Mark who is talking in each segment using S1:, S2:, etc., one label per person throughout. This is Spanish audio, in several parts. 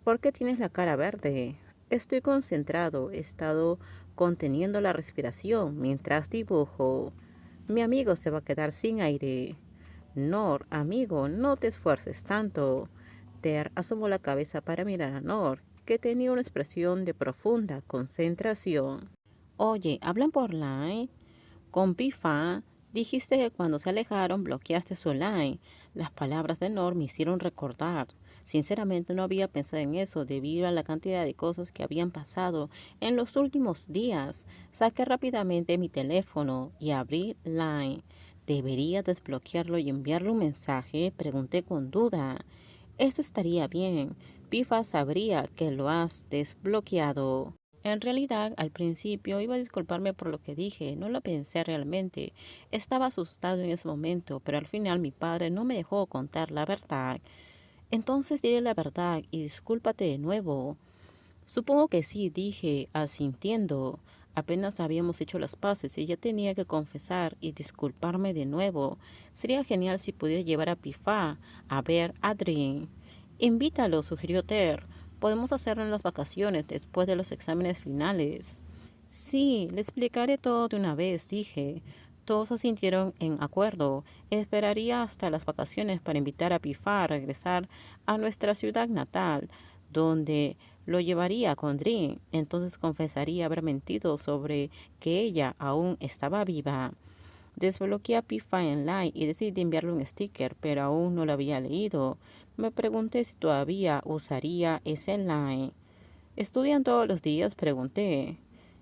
S1: ¿Por qué tienes la cara verde? Estoy concentrado, he estado conteniendo la respiración mientras dibujo. Mi amigo se va a quedar sin aire. Nor, amigo, no te esfuerces tanto. Ter asomó la cabeza para mirar a Nor, que tenía una expresión de profunda concentración. Oye, ¿hablan por line? Con Pifa, dijiste que cuando se alejaron bloqueaste su line. Las palabras de Nor me hicieron recordar. Sinceramente no había pensado en eso debido a la cantidad de cosas que habían pasado en los últimos días. Saqué rápidamente mi teléfono y abrí Line. ¿Debería desbloquearlo y enviarle un mensaje? Pregunté con duda. Eso estaría bien. Pifa sabría que lo has desbloqueado. En realidad, al principio iba a disculparme por lo que dije, no lo pensé realmente. Estaba asustado en ese momento, pero al final mi padre no me dejó contar la verdad. Entonces diré la verdad y discúlpate de nuevo. Supongo que sí, dije, asintiendo. Apenas habíamos hecho las paces y ya tenía que confesar y disculparme de nuevo. Sería genial si pudiera llevar a Pifá a ver a Adrien. Invítalo, sugirió Ter. Podemos hacerlo en las vacaciones después de los exámenes finales. Sí, le explicaré todo de una vez, dije. Todos asintieron en acuerdo. Esperaría hasta las vacaciones para invitar a Pifá a regresar a nuestra ciudad natal, donde lo llevaría con Dream. Entonces confesaría haber mentido sobre que ella aún estaba viva. Desbloqueé a Pifá en Line y decidí enviarle un sticker, pero aún no lo había leído. Me pregunté si todavía usaría ese Line. ¿Estudian todos los días?, pregunté.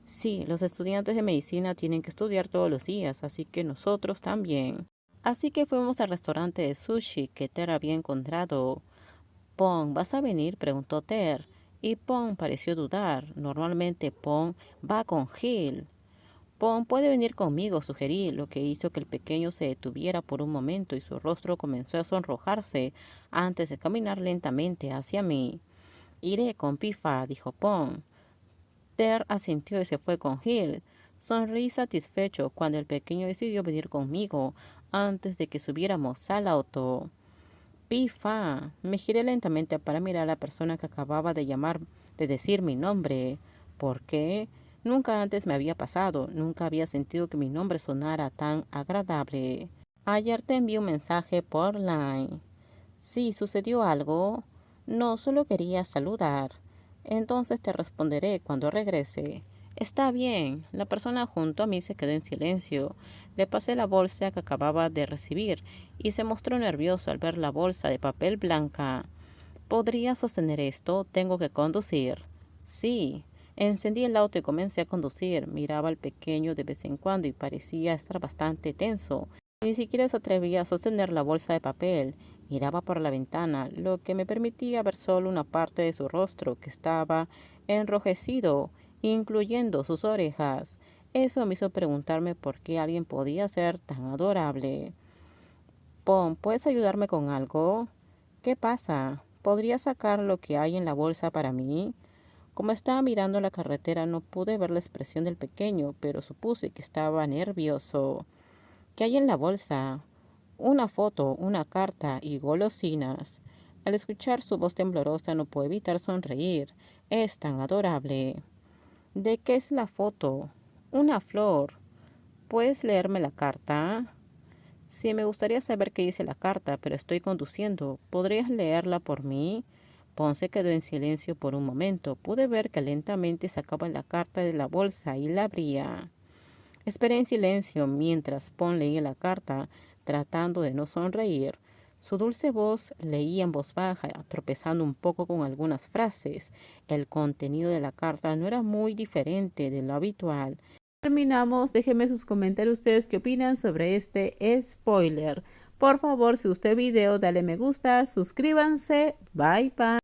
S1: Sí, los estudiantes de medicina tienen que estudiar todos los días, así que nosotros también. Así que fuimos al restaurante de sushi que Ter había encontrado. Pong, ¿vas a venir?, preguntó Ter. Y Pong pareció dudar. Normalmente Pong va con Gil. Pong puede venir conmigo, sugerí, lo que hizo que el pequeño se detuviera por un momento y su rostro comenzó a sonrojarse antes de caminar lentamente hacia mí. Iré con Pifa, dijo Pong. Ter asintió y se fue con Gil. Sonreí satisfecho cuando el pequeño decidió venir conmigo antes de que subiéramos al auto. Pifa. Me giré lentamente para mirar a la persona que acababa de decir mi nombre. ¿Por qué? Nunca antes me había pasado, nunca había sentido que mi nombre sonara tan agradable. Ayer te envié un mensaje por Line. Sí, ¿sucedió algo? No, solo quería saludar. Entonces te responderé cuando regrese. Está bien. La persona junto a mí se quedó en silencio. Le pasé la bolsa que acababa de recibir y se mostró nervioso al ver la bolsa de papel blanca. ¿Podría sostener esto? Tengo que conducir. Sí. Encendí el auto y comencé a conducir. Miraba al pequeño de vez en cuando y parecía estar bastante tenso. Ni siquiera se atrevía a sostener la bolsa de papel. Miraba por la ventana, lo que me permitía ver solo una parte de su rostro que estaba enrojecido, incluyendo sus orejas. Eso me hizo preguntarme por qué alguien podía ser tan adorable. Pon, ¿puedes ayudarme con algo? ¿Qué pasa? ¿Podrías sacar lo que hay en la bolsa para mí? Como estaba mirando la carretera no pude ver la expresión del pequeño, pero supuse que estaba nervioso. ¿Qué hay en la bolsa? Una foto, una carta y golosinas. Al escuchar su voz temblorosa no pude evitar sonreír. Es tan adorable. ¿De qué es la foto? Una flor. ¿Puedes leerme la carta? Sí, me gustaría saber qué dice la carta, pero estoy conduciendo. ¿Podrías leerla por mí? Ponce quedó en silencio por un momento. Pude ver que lentamente sacaba la carta de la bolsa y la abría. Esperé en silencio mientras Pon leía la carta, tratando de no sonreír. Su dulce voz leía en voz baja, tropezando un poco con algunas frases. El contenido de la carta no era muy diferente de lo habitual. Terminamos, déjenme sus comentarios ustedes qué opinan sobre este spoiler. Por favor, si gustó el video, dale me gusta, suscríbanse, bye bye.